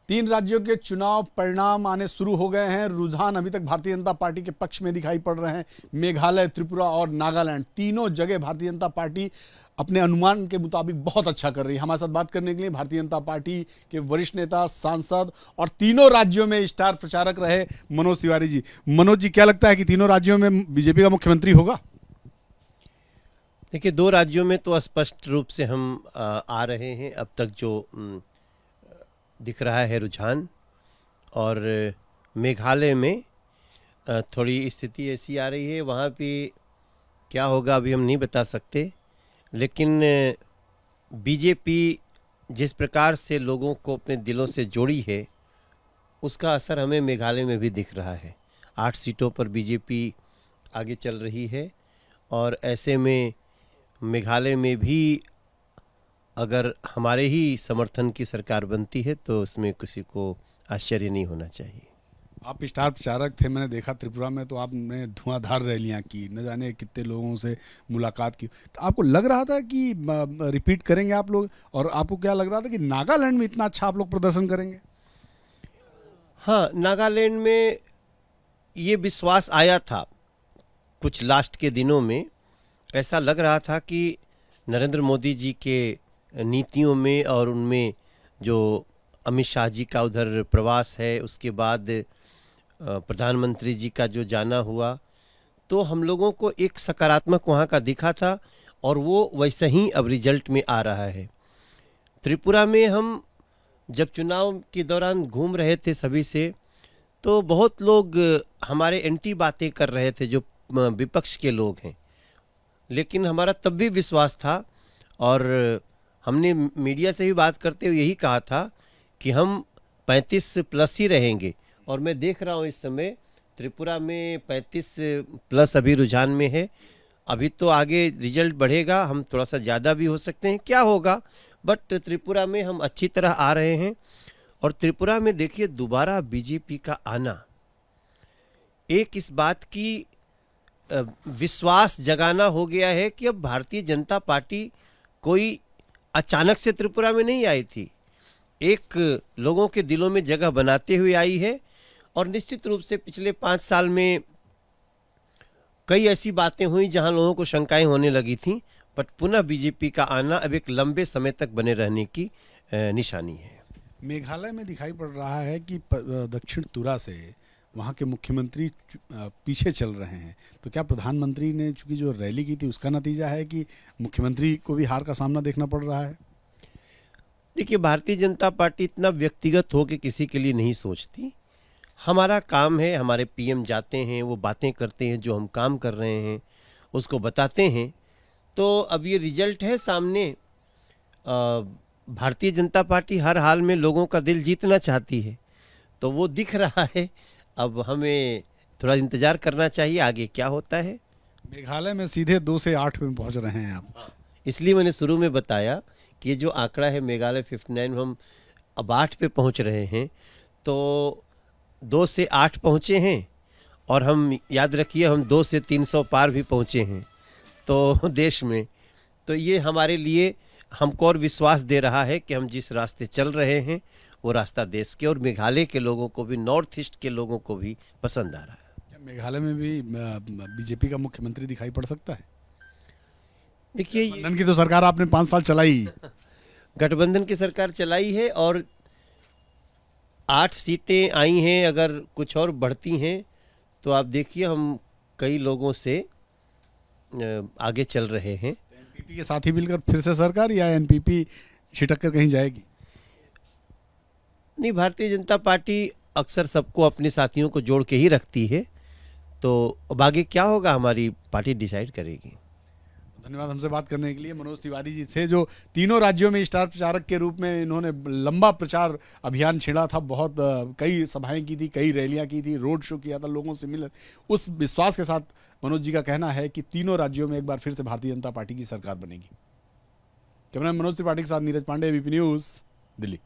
तीन राज्यों के चुनाव परिणाम आने शुरू हो गए हैं। रुझान अभी तक भारतीय जनता पार्टी के पक्ष में दिखाई पड़ रहे हैं। मेघालय, त्रिपुरा और नागालैंड, तीनों जगह भारतीय जनता पार्टी अपने अनुमान के मुताबिक बहुत अच्छा कर रही है। हमारे साथ बात करने के लिए भारतीय जनता पार्टी के वरिष्ठ नेता, सांसद और तीनों राज्यों में स्टार प्रचारक रहे मनोज तिवारी जी। मनोज जी, क्या लगता है कि तीनों राज्यों में बीजेपी का मुख्यमंत्री होगा? देखिए, दो राज्यों में तो स्पष्ट रूप से हम आ रहे हैं। अब तक जो दिख रहा है रुझान, और मेघालय में थोड़ी स्थिति ऐसी आ रही है, वहाँ पे क्या होगा अभी हम नहीं बता सकते। लेकिन बीजेपी जिस प्रकार से लोगों को अपने दिलों से जोड़ी है, उसका असर हमें मेघालय में भी दिख रहा है। 8 सीटों पर बीजेपी आगे चल रही है, और ऐसे में मेघालय में भी अगर हमारे ही समर्थन की सरकार बनती है तो उसमें किसी को आश्चर्य नहीं होना चाहिए। आप स्टार प्रचारक थे, मैंने देखा त्रिपुरा में तो आपने धुआंधार रैलियां की, न जाने कितने लोगों से मुलाकात की। तो आपको लग रहा था कि रिपीट करेंगे आप लोग, और आपको क्या लग रहा था कि नागालैंड में इतना अच्छा आप लोग प्रदर्शन करेंगे? हाँ, नागालैंड में ये विश्वास आया था। कुछ लास्ट के दिनों में ऐसा लग रहा था कि नरेंद्र मोदी जी के नीतियों में और उनमें जो अमित शाह जी का उधर प्रवास है, उसके बाद प्रधानमंत्री जी का जो जाना हुआ, तो हम लोगों को एक सकारात्मक वहाँ का दिखा था, और वो वैसे ही अब रिजल्ट में आ रहा है। त्रिपुरा में हम जब चुनाव के दौरान घूम रहे थे सभी से, तो बहुत लोग हमारे एंटी बातें कर रहे थे, जो विपक्ष के लोग हैं। लेकिन हमारा तब भी विश्वास था, और हमने मीडिया से भी बात करते हुए यही कहा था कि हम 35 प्लस ही रहेंगे। और मैं देख रहा हूँ इस समय त्रिपुरा में 35 प्लस अभी रुझान में है। अभी तो आगे रिजल्ट बढ़ेगा, हम थोड़ा सा ज़्यादा भी हो सकते हैं, क्या होगा, बट त्रिपुरा में हम अच्छी तरह आ रहे हैं। और त्रिपुरा में देखिए, दोबारा बीजेपी का आना एक इस बात की विश्वास जगाना हो गया है कि अब भारतीय जनता पार्टी कोई अचानक से त्रिपुरा में नहीं आई थी, एक लोगों के दिलों में जगह बनाते हुए आई है। और निश्चित रूप से पिछले 5 साल में कई ऐसी बातें हुई जहां लोगों को शंकाएं होने लगी थी, बट पुनः बीजेपी का आना अब एक लंबे समय तक बने रहने की निशानी है। मेघालय में दिखाई पड़ रहा है कि दक्षिण तुरा से वहाँ के मुख्यमंत्री पीछे चल रहे हैं। तो क्या प्रधानमंत्री ने चूंकि जो रैली की थी उसका नतीजा है कि मुख्यमंत्री को भी हार का सामना देखना पड़ रहा है? देखिए, भारतीय जनता पार्टी इतना व्यक्तिगत हो के किसी के लिए नहीं सोचती। हमारा काम है, हमारे पीएम जाते हैं, वो बातें करते हैं, जो हम काम कर रहे हैं उसको बताते हैं। तो अब ये रिजल्ट है सामने। भारतीय जनता पार्टी हर हाल में लोगों का दिल जीतना चाहती है, तो वो दिख रहा है। अब हमें थोड़ा इंतजार करना चाहिए आगे क्या होता है। मेघालय में सीधे 2 से 8 में पहुंच रहे हैं आप। इसलिए मैंने शुरू में बताया कि ये जो आंकड़ा है मेघालय 59, हम अब 8 पे पहुंच रहे हैं। तो 2 से 8 पहुंचे हैं, और हम याद रखिए हम 2 से 300 पार भी पहुंचे हैं तो देश में। तो ये हमारे लिए हमको और विश्वास दे रहा है कि हम जिस रास्ते चल रहे हैं वो रास्ता देश के और मेघालय के लोगों को भी, नॉर्थ ईस्ट के लोगों को भी पसंद आ रहा है। मेघालय में भी बीजेपी का मुख्यमंत्री दिखाई पड़ सकता है? देखिए, गठबंधन की तो सरकार आपने 5 साल चलाई। गठबंधन की सरकार चलाई है, और 8 सीटें आई हैं। अगर कुछ और बढ़ती हैं तो आप देखिए, हम कई लोगों से आगे चल रहे हैं। एनपीपी के साथ ही मिलकर फिर से सरकार, या एनपीपी छिटक कर कहीं जाएगी? नहीं, भारतीय जनता पार्टी अक्सर सबको अपने साथियों को जोड़ के ही रखती है। तो अब आगे क्या होगा हमारी पार्टी डिसाइड करेगी। धन्यवाद हमसे बात करने के लिए। मनोज तिवारी जी थे, जो तीनों राज्यों में स्टार प्रचारक के रूप में इन्होंने लंबा प्रचार अभियान छेड़ा था। बहुत कई सभाएं की थी, कई रैलियां की थी, रोड शो किया था, लोगों से मिले। उस विश्वास के साथ मनोज जी का कहना है कि तीनों राज्यों में एक बार फिर से भारतीय जनता पार्टी की सरकार बनेगी। कैमरामैन मनोज त्रिपाठी के साथ नीरज पांडे, एबीपी न्यूज़, दिल्ली।